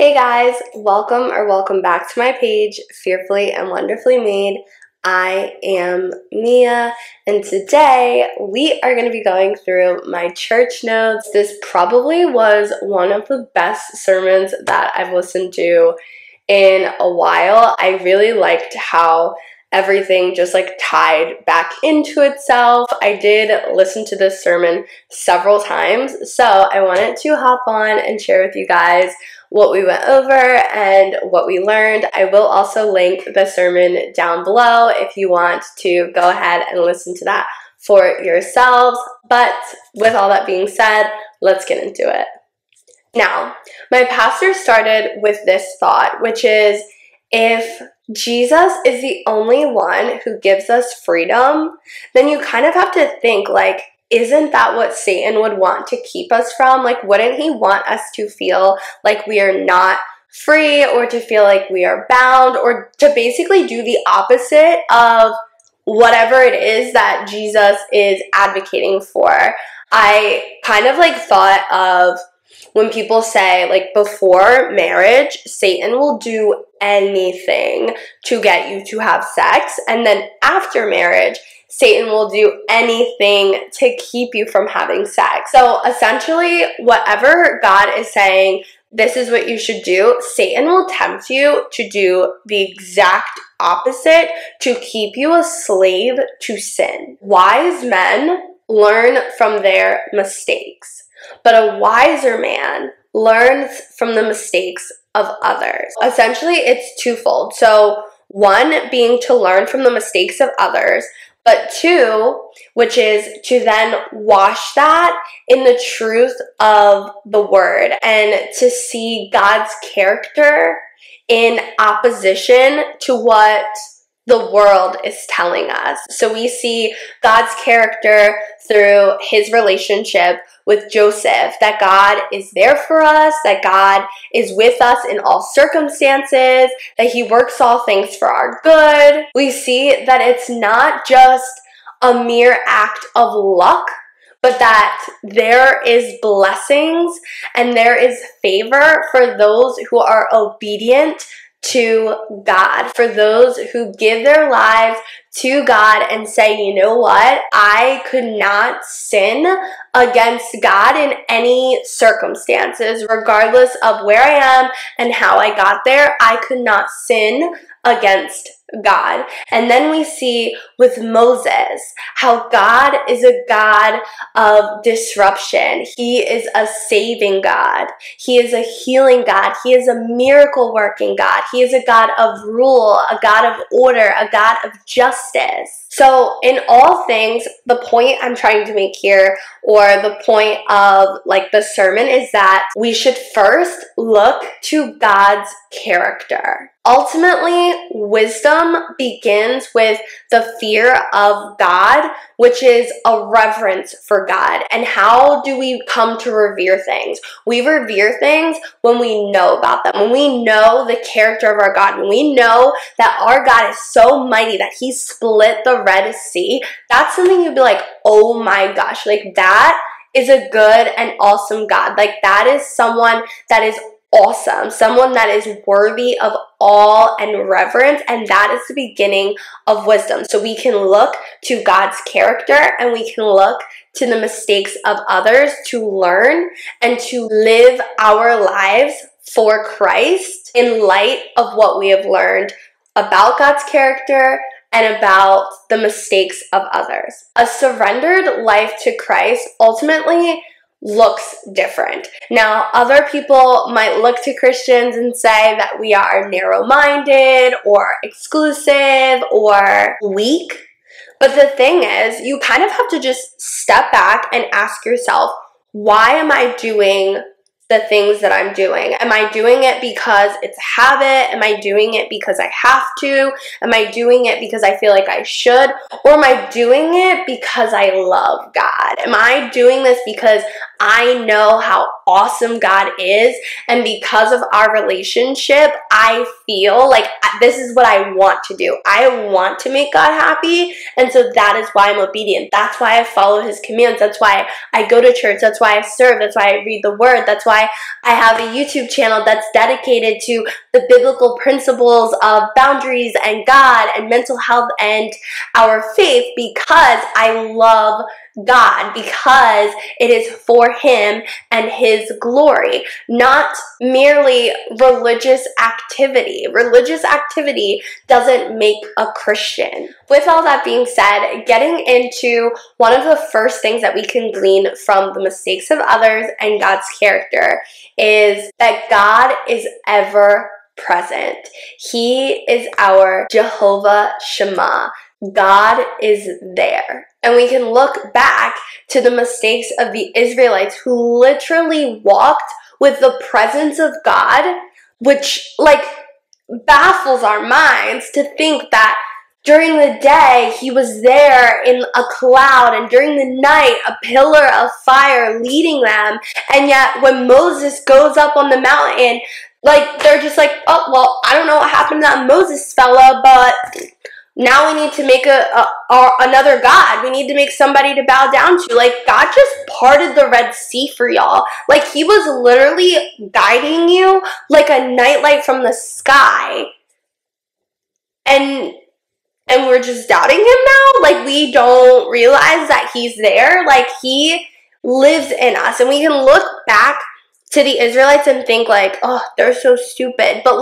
Hey guys, welcome back to my page, Fearfully and Wonderfully Made. I am Mia, and today we are going to be going through my church notes. This probably was one of the best sermons that I've listened to in a while. I really liked how everything just tied back into itself. I did listen to this sermon several times, so I wanted to hop on and share with you guys what we went over and what we learned. I will also link the sermon down below if you want to go ahead and listen to that for yourselves. But with all that being said, let's get into it. Now, my pastor started with this thought, which is, if Jesus is the only one who gives us freedom, then you kind of have to think, isn't that what Satan would want to keep us from? Wouldn't he want us to feel like we are not free, or to feel like we are bound, or to basically do the opposite of whatever it is that Jesus is advocating for? I kind of thought of when people say, before marriage, Satan will do anything to get you to have sex, and then after marriage, Satan will do anything to keep you from having sex. So essentially, whatever God is saying, this is what you should do, Satan will tempt you to do the exact opposite to keep you a slave to sin. Wise men learn from their mistakes, but a wiser man learns from the mistakes of others. Essentially, it's twofold. So one being to learn from the mistakes of others, but two, which is to then wash that in the truth of the word and to see God's character in opposition to what the world is telling us. So we see God's character through his relationship with Joseph, that God is there for us, that God is with us in all circumstances, that he works all things for our good. We see that it's not just a mere act of luck, but that there is blessings and there is favor for those who are obedient to God, for those who give their lives to God and say, you know what, I could not sin against God in any circumstances, regardless of where I am and how I got there. I could not sin against God. And then we see with Moses how God is a God of disruption. He is a saving God. He is a healing God. He is a miracle working God. He is a God of rule, a God of order, a God of justice. So in all things, the point I'm trying to make here, or the point of the sermon, is that we should first look to God's character. Ultimately, wisdom begins with the fear of God, which is a reverence for God. And how do we come to revere things? We revere things when we know about them, when we know the character of our God, when we know that our God is so mighty that he split the Red Sea. That's something you'd be like, oh my gosh, that is a good and awesome God. That is someone that is awesome, someone that is worthy of awe and reverence, and that is the beginning of wisdom. So we can look to God's character and we can look to the mistakes of others to learn and to live our lives for Christ in light of what we have learned about God's character and about the mistakes of others. A surrendered life to Christ ultimately looks different. Now, other people might look to Christians and say that we are narrow-minded or exclusive or weak. But the thing is, you kind of have to just step back and ask yourself, why am I doing the things that I'm doing? Am I doing it because it's a habit? Am I doing it because I have to? Am I doing it because I feel like I should? Or am I doing it because I love God? Am I doing this because I know how awesome God is, and because of our relationship, I feel like this is what I want to do. I want to make God happy, and so that is why I'm obedient. That's why I follow his commands. That's why I go to church. That's why I serve. That's why I read the word. That's why I have a YouTube channel that's dedicated to the biblical principles of boundaries and God and mental health and our faith, because I love God, because it is for him and his glory, not merely religious activity. Religious activity doesn't make a Christian. With all that being said, getting into one of the first things that we can glean from the mistakes of others and God's character is that God is ever present. He is our Jehovah Shammah. God is there. And we can look back to the mistakes of the Israelites who literally walked with the presence of God, which baffles our minds to think that during the day he was there in a cloud, and during the night a pillar of fire leading them, and yet when Moses goes up on the mountain, they're just like, oh, well, I don't know what happened to that Moses fella, but now we need to make another God. We need to make somebody to bow down to. God just parted the Red Sea for y'all. He was literally guiding you like a nightlight from the sky. And we're just doubting him now? We don't realize that he's there? He lives in us. And we can look back to the Israelites and think oh, they're so stupid. But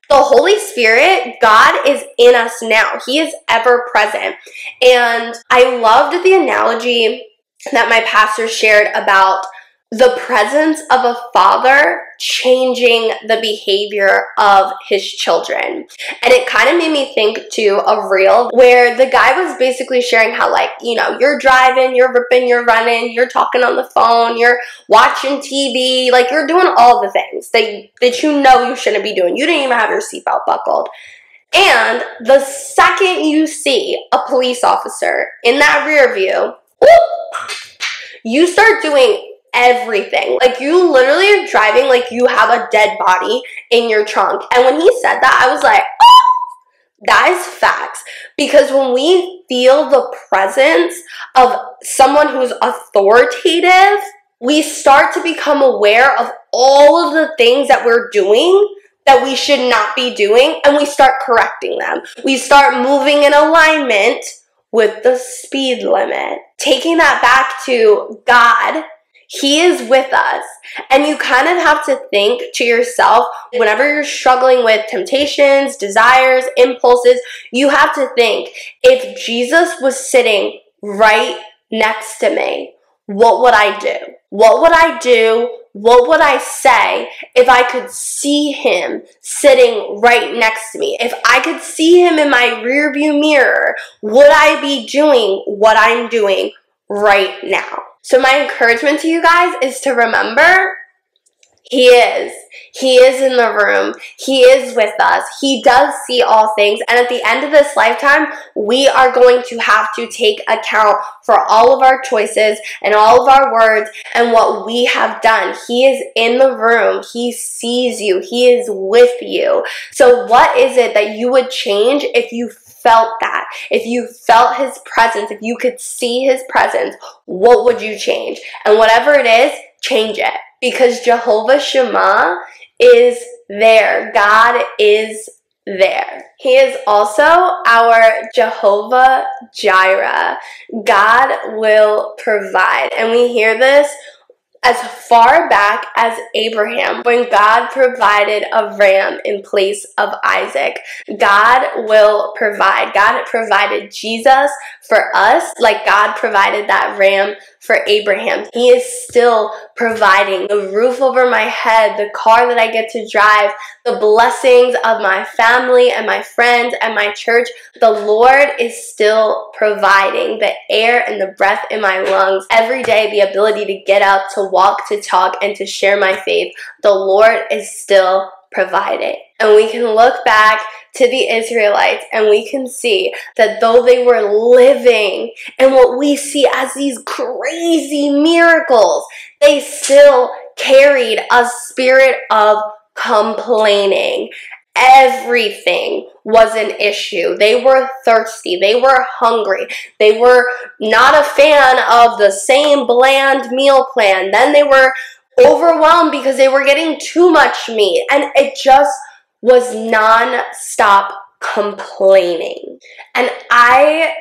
the Holy Spirit, God is in us now. He is ever present. And I loved the analogy that my pastor shared about the presence of a father changing the behavior of his children. And it kind of made me think too of reel where the guy was basically sharing how you're driving, you're ripping, you're running, you're talking on the phone, you're watching TV, you're doing all the things that you know you shouldn't be doing. You didn't even have your seatbelt buckled. And the second you see a police officer in that rear view, you start doing everything. You literally are driving like you have a dead body in your trunk. And when he said that, I was like, oh, that is facts. Because when we feel the presence of someone who's authoritative, we start to become aware of all of the things that we're doing that we should not be doing, and we start correcting them. We start moving in alignment with the speed limit. Taking that back to God, he is with us. And you kind of have to think to yourself, whenever you're struggling with temptations, desires, impulses, you have to think, if Jesus was sitting right next to me, what would I do? What would I do? What would I say if I could see him sitting right next to me? If I could see him in my rearview mirror, would I be doing what I'm doing right now? So my encouragement to you guys is to remember, he is. He is in the room. He is with us. He does see all things. And at the end of this lifetime, we are going to have to take account for all of our choices and all of our words and what we have done. He is in the room. He sees you. He is with you. So what is it that you would change if you felt that? If you felt his presence, if you could see his presence, what would you change? And whatever it is, change it. Because Jehovah Shammah is there. God is there. He is also our Jehovah Jireh. God will provide. And we hear this as far back as Abraham, when God provided a ram in place of Isaac. God will provide. God provided Jesus for us like God provided that ram for Abraham. He is still providing the roof over my head, the car that I get to drive, the blessings of my family and my friends and my church. The Lord is still providing the air and the breath in my lungs every day, the ability to get up, to walk, to talk, and to share my faith. The Lord is still providing. And we can look back to the Israelites and we can see that though they were living in what we see as these crazy miracles, they still carried a spirit of complaining. Everything was an issue. They were thirsty. They were hungry. They were not a fan of the same bland meal plan. Then they were overwhelmed because they were getting too much meat. And it just was non-stop complaining. And I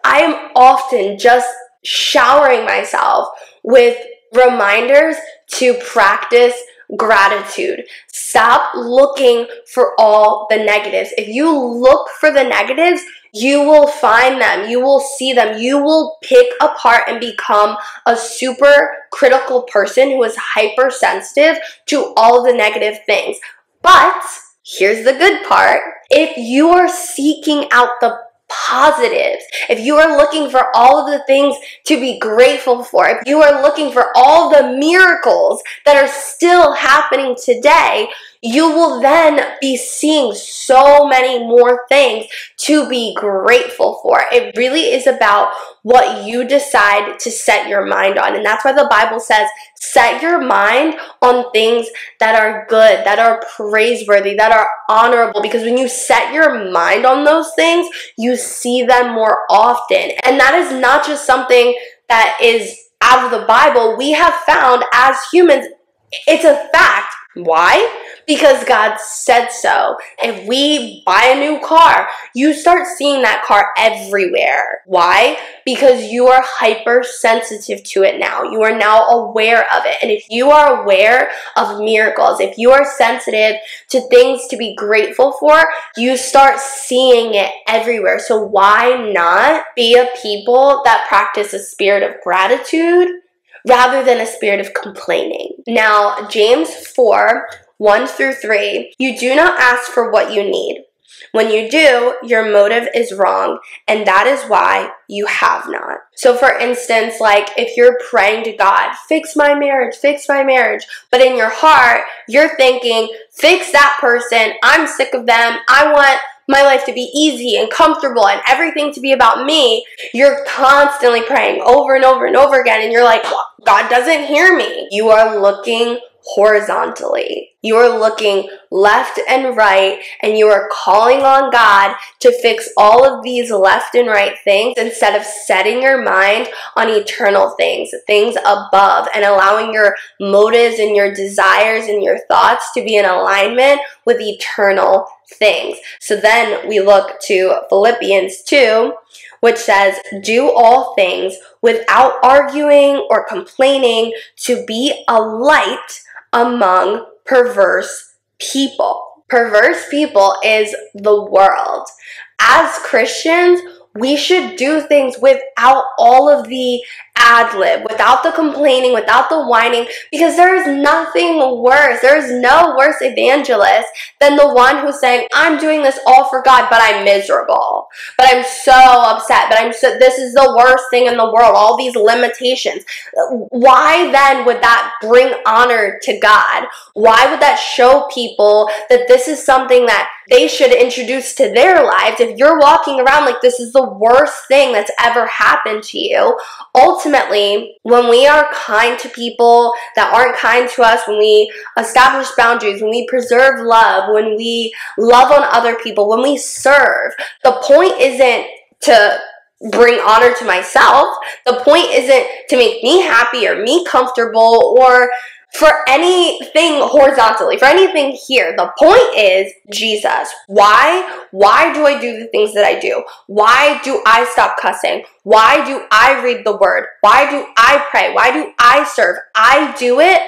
am often just showering myself with reminders to practice gratitude. Stop looking for all the negatives. If you look for the negatives, you will find them. You will see them. You will pick apart and become a super critical person who is hypersensitive to all the negative things. But here's the good part. If you are seeking out the positives, if you are looking for all of the things to be grateful for, if you are looking for all the miracles that are still happening today, you will then be seeing so many more things to be grateful for. It really is about what you decide to set your mind on. And that's why the Bible says, set your mind on things that are good, that are praiseworthy, that are honorable. Because when you set your mind on those things, you see them more often. And that is not just something that is out of the Bible. We have found as humans, it's a fact. Why? Because God said so. If we buy a new car, you start seeing that car everywhere. Why? Because you are hypersensitive to it now. You are now aware of it. And if you are aware of miracles, if you are sensitive to things to be grateful for, you start seeing it everywhere. So why not be a people that practice a spirit of gratitude rather than a spirit of complaining? Now, James 4:1-3, you do not ask for what you need. When you do, your motive is wrong, and that is why you have not. So for instance, like if you're praying to God, fix my marriage, but in your heart, you're thinking, fix that person, I'm sick of them, I want my life to be easy and comfortable and everything to be about me, you're constantly praying over and over and over again, and you're like, well, God doesn't hear me. You are looking horizontally. You are looking left and right, and you are calling on God to fix all of these left and right things instead of setting your mind on eternal things, things above, and allowing your motives and your desires and your thoughts to be in alignment with eternal things. So then we look to Philippians 2, which says, do all things without arguing or complaining, to be a light among perverse people. Perverse people is the world. As Christians, we should do things without all of the ad-lib, without the complaining, without the whining, because there is nothing worse. There is no worse evangelist than the one who's saying, I'm doing this all for God, but I'm miserable. But I'm so upset. This is the worst thing in the world. All these limitations. Why then would that bring honor to God? Why would that show people that this is something that they should introduce to their lives? If you're walking around like this is the worst thing that's ever happened to you, ultimately, when we are kind to people that aren't kind to us, when we establish boundaries, when we preserve love, when we love on other people, when we serve, the point isn't to bring honor to myself. The point isn't to make me happy or me comfortable or for anything horizontally, for anything here. The point is Jesus. Why? Why do I do the things that I do? Why do I stop cussing? Why do I read the word? Why do I pray? Why do I serve? I do it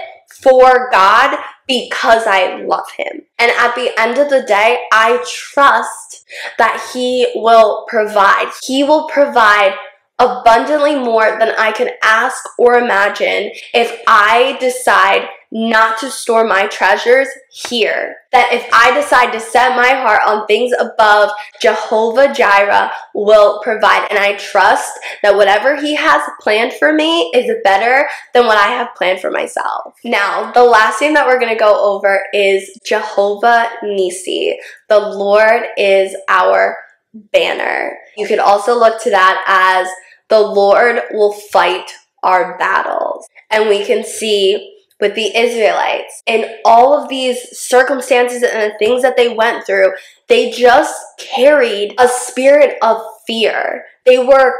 for God because I love him. And at the end of the day, I trust that he will provide. He will provide abundantly more than I can ask or imagine if I decide not to store my treasures here. That if I decide to set my heart on things above, Jehovah Jireh will provide. And I trust that whatever he has planned for me is better than what I have planned for myself. Now, the last thing that we're going to go over is Jehovah NISSI. The Lord is our banner. You could also look to that as the Lord will fight our battles. And we can see with the Israelites, in all of these circumstances and the things that they went through, they just carried a spirit of fear. They were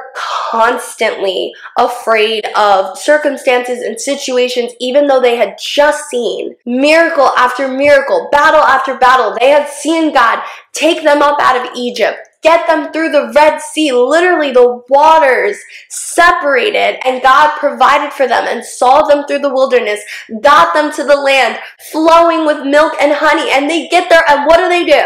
constantly afraid of circumstances and situations, even though they had just seen miracle after miracle, battle after battle. They had seen God take them up out of Egypt, get them through the Red Sea, literally the waters separated, and God provided for them and saw them through the wilderness, got them to the land flowing with milk and honey, and they get there, and what do?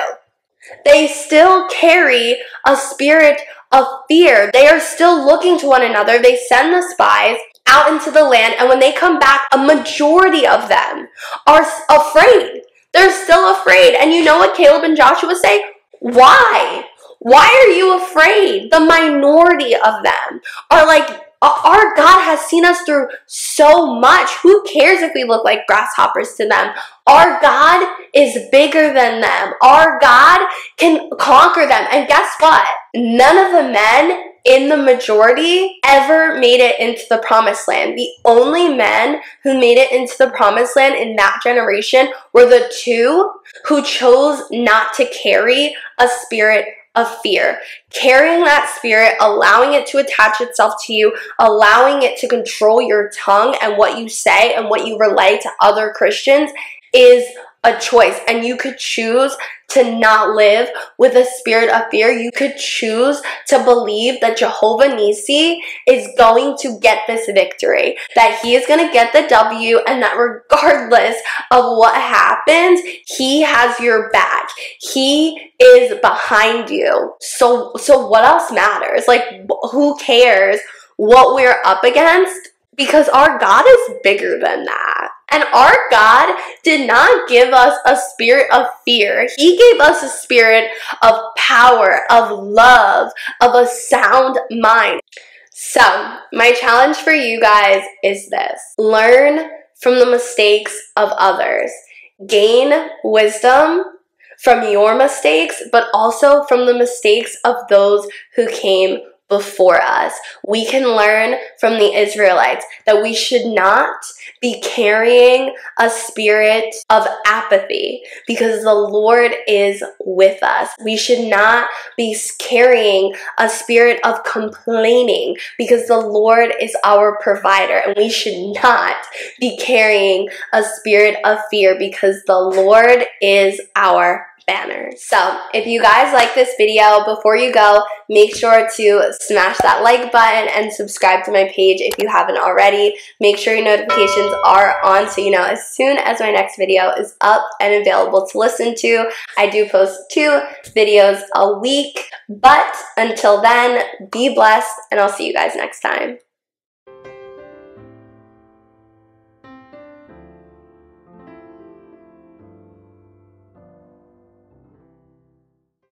They still carry a spirit of fear. They are still looking to one another. They send the spies out into the land, and when they come back, a majority of them are afraid. They're still afraid. And you know what Caleb and Joshua say? Why? Why are you afraid? The minority of them are like, our God has seen us through so much. Who cares if we look like grasshoppers to them? Our God is bigger than them. Our God can conquer them. And guess what? None of the men in the majority ever made it into the promised land. The only men who made it into the promised land in that generation were the two who chose not to carry a spirit of fear. Carrying that spirit, allowing it to attach itself to you, allowing it to control your tongue and what you say and what you relay to other Christians is a choice. And you could choose to not live with a spirit of fear. You could choose to believe that Jehovah Nissi is going to get this victory, that he is going to get the W, and that regardless of what happens, he has your back. He is behind you. So what else matters? Like, who cares what we're up against? Because our God is bigger than that. And our God did not give us a spirit of fear. He gave us a spirit of power, of love, of a sound mind. So, my challenge for you guys is this. Learn from the mistakes of others. Gain wisdom from your mistakes, but also from the mistakes of those who came before us. We can learn from the Israelites that we should not be carrying a spirit of apathy because the Lord is with us. We should not be carrying a spirit of complaining because the Lord is our provider. And we should not be carrying a spirit of fear because the Lord is our banner. So if you guys like this video, before you go, make sure to smash that like button and subscribe to my page if you haven't already. Make sure your notifications are on so you know as soon as my next video is up and available to listen to. I do post 2 videos a week, but until then, be blessed, and I'll see you guys next time.